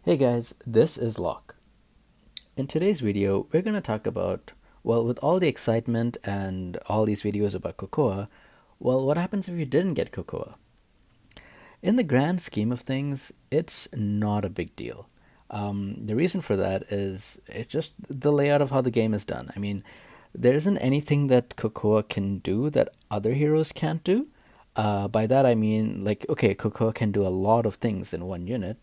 Hey guys, this is Locke. In today's video, we're going to talk about, well, with all the excitement and all these videos about Cocoa, well, what happens if you didn't get Cocoa? In the grand scheme of things, it's not a big deal. The reason for that is it's just the layout of how the game is done. I mean, there isn't anything that Cocoa can do that other heroes can't do. By that I mean, like, okay, Cocoa can do a lot of things in one unit,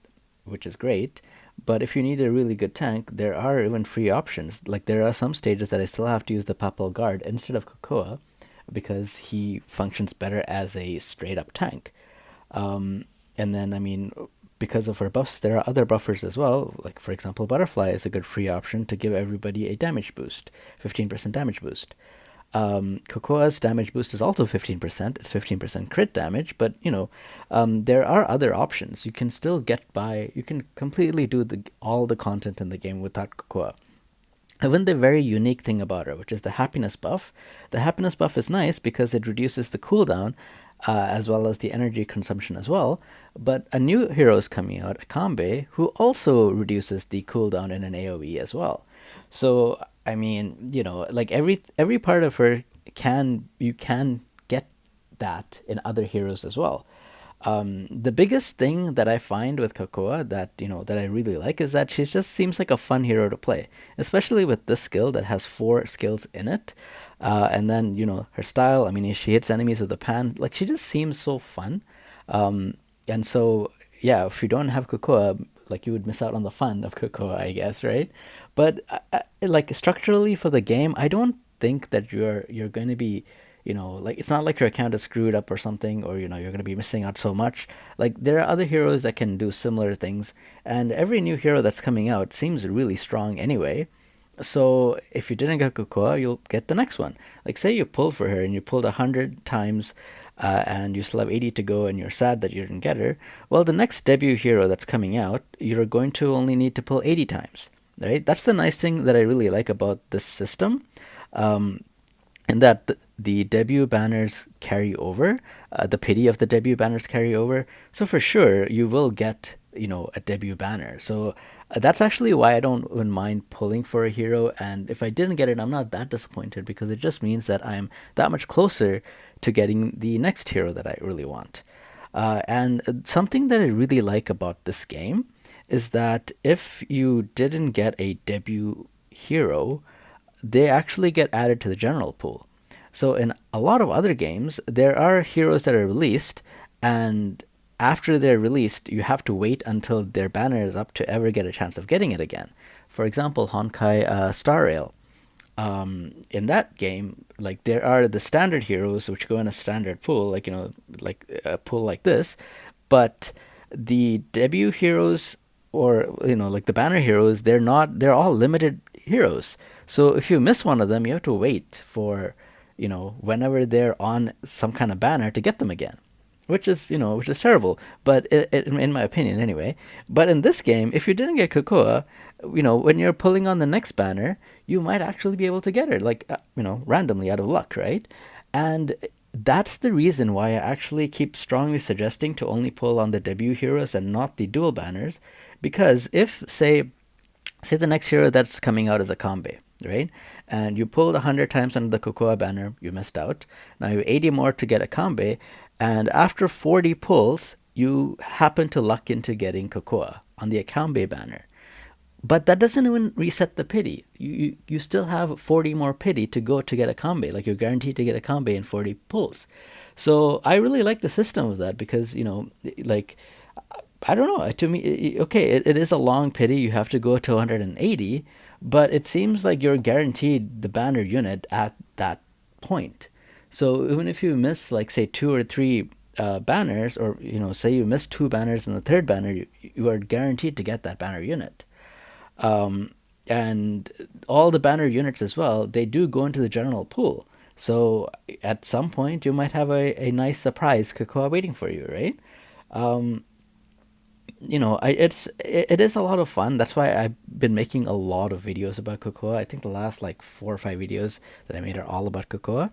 which is great. But if you need a really good tank, there are even free options. Like there are some stages that I still have to use the Papal Guard instead of Cocoa because he functions better as a straight up tank. Um, and then, I mean, because of her buffs, there are other buffers as well. Like, for example, Butterfly is a good free option to give everybody a damage boost, 15% damage boost. Cocoa's damage boost is also 15%. It's 15% crit damage, but there are other options. You can still get by. You can completely do all the content in the game without Cocoa. Even the very unique thing about her, which is the happiness buff. The happiness buff is nice because it reduces the cooldown as well as the energy consumption as well. But a new hero is coming out, Akambe, who also reduces the cooldown in an AoE as well. So I mean, like every part of her you can get that in other heroes as well. The biggest thing that I find with Cocoa that I really like is that she just seems like a fun hero to play, especially with this skill that has four skills in it. And then her style. I mean, she hits enemies with a pan. Like she just seems so fun. And so yeah, if you don't have Cocoa, like you would miss out on the fun of Cocoa, I guess, right? But like structurally for the game, I don't think that you're going to be like it's not like your account is screwed up or something, or you're going to be missing out so much. Like there are other heroes that can do similar things, and every new hero that's coming out seems really strong anyway. So if you didn't get Cocoa, you'll get the next one. Like say you pulled for her and you pulled 100 times, and you still have 80 to go, and you're sad that you didn't get her. Well, the next debut hero that's coming out, you're going to only need to pull 80 times, right? That's the nice thing that I really like about this system. Um, and that the debut banners carry over, the pity of the debut banners carry over. So for sure, you will get a debut banner. So that's actually why I don't even mind pulling for a hero. And if I didn't get it, I'm not that disappointed because it just means that I'm that much closer to getting the next hero that I really want. And something that I really like about this game is that if you didn't get a debut hero, they actually get added to the general pool. So in a lot of other games, there are heroes that are released, and after they're released, you have to wait until their banner is up to ever get a chance of getting it again. For example, Honkai Star Rail. In that game, like there are the standard heroes which go in a standard pool, like like a pool like this, but the debut heroes or like the banner heroes, they're not. They're all limited heroes. So if you miss one of them, you have to wait for whenever they're on some kind of banner to get them again, which is terrible. But in my opinion, anyway. But in this game, if you didn't get Cocoa, when you're pulling on the next banner, you might actually be able to get it, like randomly out of luck, right? And that's the reason why I actually keep strongly suggesting to only pull on the debut heroes and not the dual banners, because if say the next hero that's coming out is Akambe, right? And you pulled 100 times under the Cocoa banner, you missed out. Now you have 80 more to get Akambe, and after 40 pulls, you happen to luck into getting Cocoa on the Akambe banner. But that doesn't even reset the pity. You still have 40 more pity to go to get Akambe. Like you're guaranteed to get Akambe in 40 pulls. So I really like the system of that because, like I don't know. To me, okay, it is a long pity. You have to go to 180, but it seems like you're guaranteed the banner unit at that point. So even if you miss, like, say, two or three banners, or say you miss two banners in the third banner, you are guaranteed to get that banner unit. And all the banner units as well, they do go into the general pool. So at some point, you might have a nice surprise Cocoa waiting for you, right? Um, it is a lot of fun. That's why I've been making a lot of videos about Cocoa. I think the last like 4 or 5 videos that I made are all about Cocoa.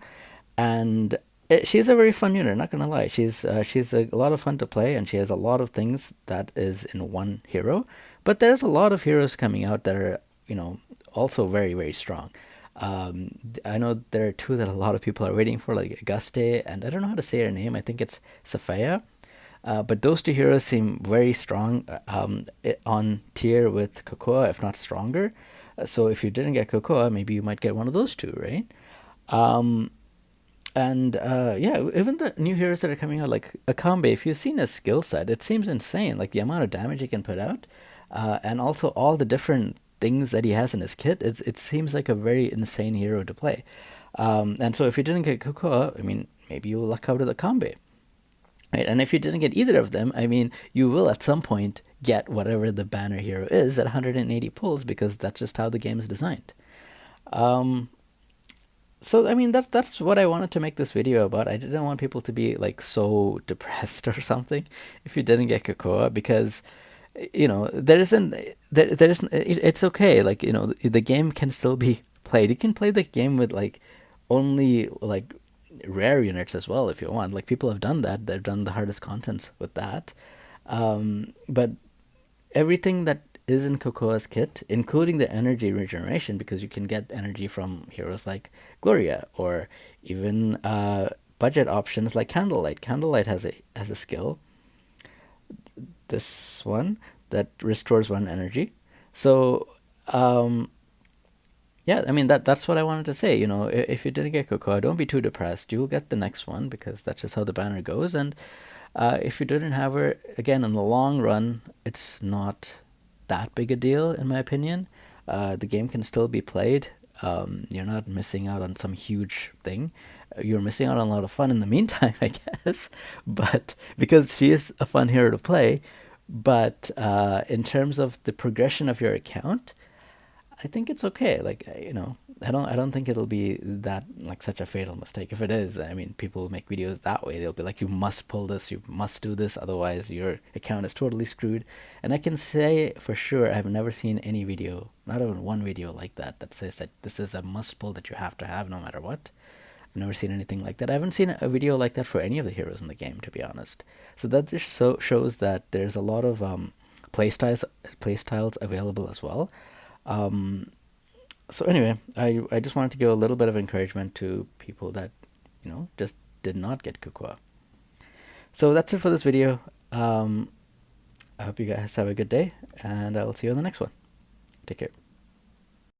And She's a very fun unit, not gonna lie. She's a lot of fun to play, and she has a lot of things that is in one hero. But there's a lot of heroes coming out that are, also very, very strong. I know there are two that a lot of people are waiting for, like Auguste, and I don't know how to say her name. I think it's Sophia. But those two heroes seem very strong, on tier with Cocoa, if not stronger. So if you didn't get Cocoa, maybe you might get one of those two, right? Um, and yeah, even the new heroes that are coming out, like Akambe, if you've seen his skill set, it seems insane. Like the amount of damage he can put out, and also all the different things that he has in his kit. It seems like a very insane hero to play. And so if you didn't get Cocoa, I mean, maybe you'll luck out with Akambe. Right? And if you didn't get either of them, I mean, you will at some point get whatever the banner hero is at 180 pulls, because that's just how the game is designed. Um, so I mean, that's what I wanted to make this video about. I didn't want people to be like so depressed or something if you didn't get Cocoa, because there isn't there isn't it's okay. Like, the game can still be played. You can play the game with like only like rare units as well if you want. Like, people have done that. They've done the hardest contents with that. But everything that is in Cocoa's kit, including the energy regeneration, because you can get energy from heroes like Gloria, or even budget options like Candlelight. Candlelight has a skill, this one, that restores one energy. So yeah, I mean, that's what I wanted to say. If you didn't get Cocoa, don't be too depressed. You'll get the next one, because that's just how the banner goes. And if you didn't have her, again, in the long run, it's not that big a deal, in my opinion. The game can still be played. You're not missing out on some huge thing. You're missing out on a lot of fun in the meantime, I guess. But because she is a fun hero to play, but in terms of the progression of your account, I think it's okay. Like, I don't think it'll be that, like, such a fatal mistake. If it is, I mean, people make videos that way. They'll be like, you must pull this, you must do this, otherwise your account is totally screwed. And I can say for sure, I've never seen any video, not even one video like that says that this is a must pull that you have to have no matter what. I've never seen anything like that. I haven't seen a video like that for any of the heroes in the game, to be honest. So that just shows that there's a lot of playstyles available as well. Um, so anyway, I just wanted to give a little bit of encouragement to people that, just did not get Kukua. So that's it for this video. I hope you guys have a good day, and I will see you on the next one. Take care.